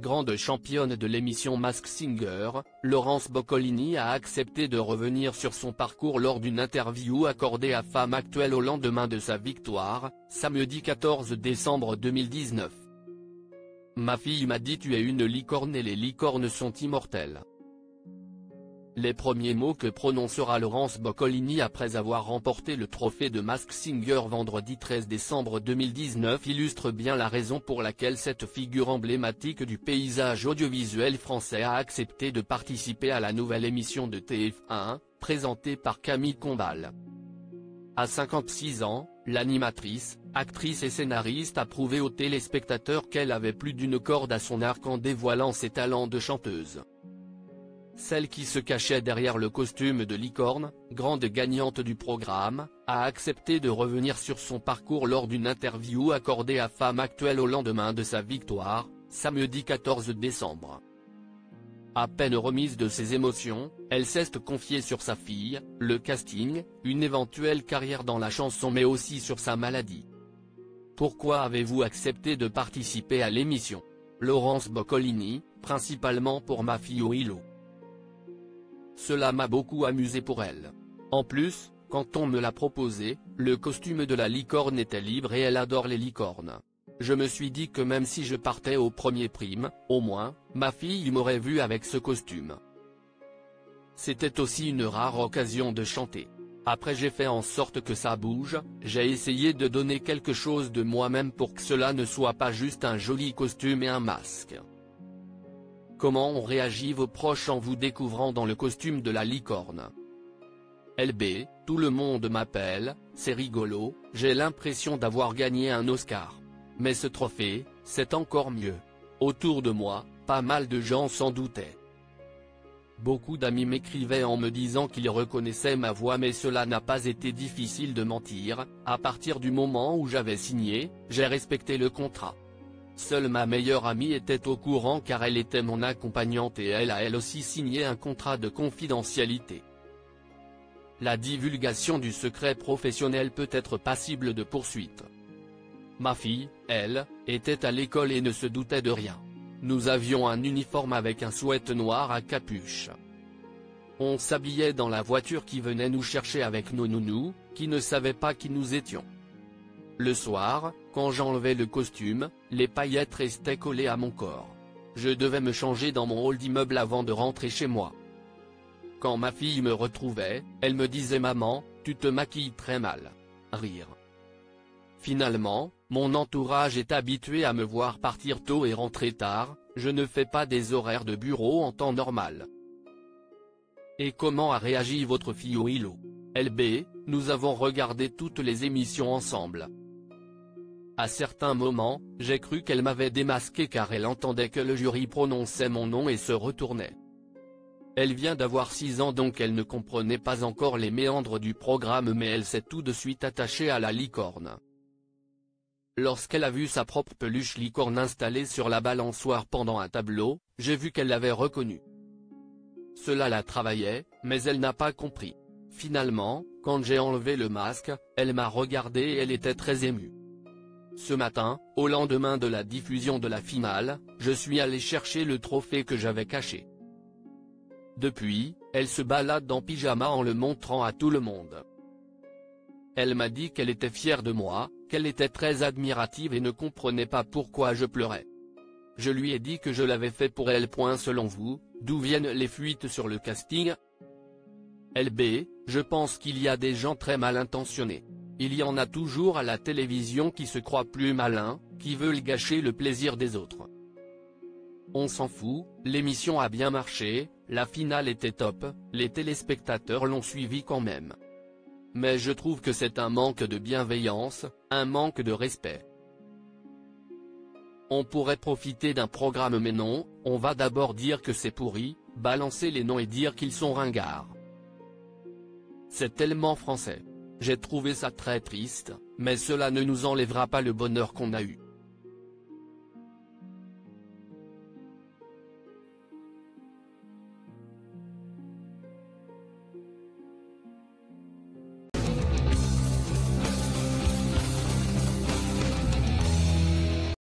grande championne de l'émission Masked Singer, Laurence Boccolini a accepté de revenir sur son parcours lors d'une interview accordée à Femme Actuelle au lendemain de sa victoire, samedi 14 décembre 2019. Ma fille m'a dit tu es une licorne et les licornes sont immortelles. Les premiers mots que prononcera Laurence Boccolini après avoir remporté le trophée de Masked Singer vendredi 13 décembre 2019 illustrent bien la raison pour laquelle cette figure emblématique du paysage audiovisuel français a accepté de participer à la nouvelle émission de TF1, présentée par Camille Combal. À 56 ans, l'animatrice, actrice et scénariste a prouvé aux téléspectateurs qu'elle avait plus d'une corde à son arc en dévoilant ses talents de chanteuse. Celle qui se cachait derrière le costume de licorne, grande gagnante du programme, a accepté de revenir sur son parcours lors d'une interview accordée à Femme Actuelle au lendemain de sa victoire, samedi 14 décembre. À peine remise de ses émotions, elle s'est confiée sur sa fille, le casting, une éventuelle carrière dans la chanson mais aussi sur sa maladie. Pourquoi avez-vous accepté de participer à l'émission ? Laurence Boccolini, principalement pour ma fille Willow. Cela m'a beaucoup amusé pour elle. En plus, quand on me l'a proposé, le costume de la licorne était libre et elle adore les licornes. Je me suis dit que même si je partais au premier prime, au moins, ma fille m'aurait vu avec ce costume. C'était aussi une rare occasion de chanter. Après j'ai fait en sorte que ça bouge, j'ai essayé de donner quelque chose de moi-même pour que cela ne soit pas juste un joli costume et un masque. Comment ont réagi vos proches en vous découvrant dans le costume de la licorne ? LB, tout le monde m'appelle, c'est rigolo, j'ai l'impression d'avoir gagné un Oscar. Mais ce trophée, c'est encore mieux. Autour de moi, pas mal de gens s'en doutaient. Beaucoup d'amis m'écrivaient en me disant qu'ils reconnaissaient ma voix mais cela n'a pas été difficile de mentir, à partir du moment où j'avais signé, j'ai respecté le contrat. Seule ma meilleure amie était au courant car elle était mon accompagnante et elle a elle aussi signé un contrat de confidentialité. La divulgation du secret professionnel peut être passible de poursuite. Ma fille, elle, était à l'école et ne se doutait de rien. Nous avions un uniforme avec un sweat noir à capuche. On s'habillait dans la voiture qui venait nous chercher avec nos nounous, qui ne savaient pas qui nous étions. Le soir, quand j'enlevais le costume, les paillettes restaient collées à mon corps. Je devais me changer dans mon hall d'immeuble avant de rentrer chez moi. Quand ma fille me retrouvait, elle me disait « Maman, tu te maquilles très mal ». Rire. Finalement, mon entourage est habitué à me voir partir tôt et rentrer tard, je ne fais pas des horaires de bureau en temps normal. Et comment a réagi votre fille Willow ? LB, nous avons regardé toutes les émissions ensemble. À certains moments, j'ai cru qu'elle m'avait démasqué car elle entendait que le jury prononçait mon nom et se retournait. Elle vient d'avoir 6 ans donc elle ne comprenait pas encore les méandres du programme mais elle s'est tout de suite attachée à la licorne. Lorsqu'elle a vu sa propre peluche licorne installée sur la balançoire pendant un tableau, j'ai vu qu'elle l'avait reconnue. Cela la travaillait, mais elle n'a pas compris. Finalement, quand j'ai enlevé le masque, elle m'a regardé et elle était très émue. Ce matin, au lendemain de la diffusion de la finale, je suis allé chercher le trophée que j'avais caché. Depuis, elle se balade en pyjama en le montrant à tout le monde. Elle m'a dit qu'elle était fière de moi, qu'elle était très admirative et ne comprenait pas pourquoi je pleurais. Je lui ai dit que je l'avais fait pour elle. Selon vous, d'où viennent les fuites sur le casting ? LB, je pense qu'il y a des gens très mal intentionnés. Il y en a toujours à la télévision qui se croient plus malins, qui veulent gâcher le plaisir des autres. On s'en fout, l'émission a bien marché, la finale était top, les téléspectateurs l'ont suivi quand même. Mais je trouve que c'est un manque de bienveillance, un manque de respect. On pourrait profiter d'un programme mais non, on va d'abord dire que c'est pourri, balancer les noms et dire qu'ils sont ringards. C'est tellement français. J'ai trouvé ça très triste, mais cela ne nous enlèvera pas le bonheur qu'on a eu.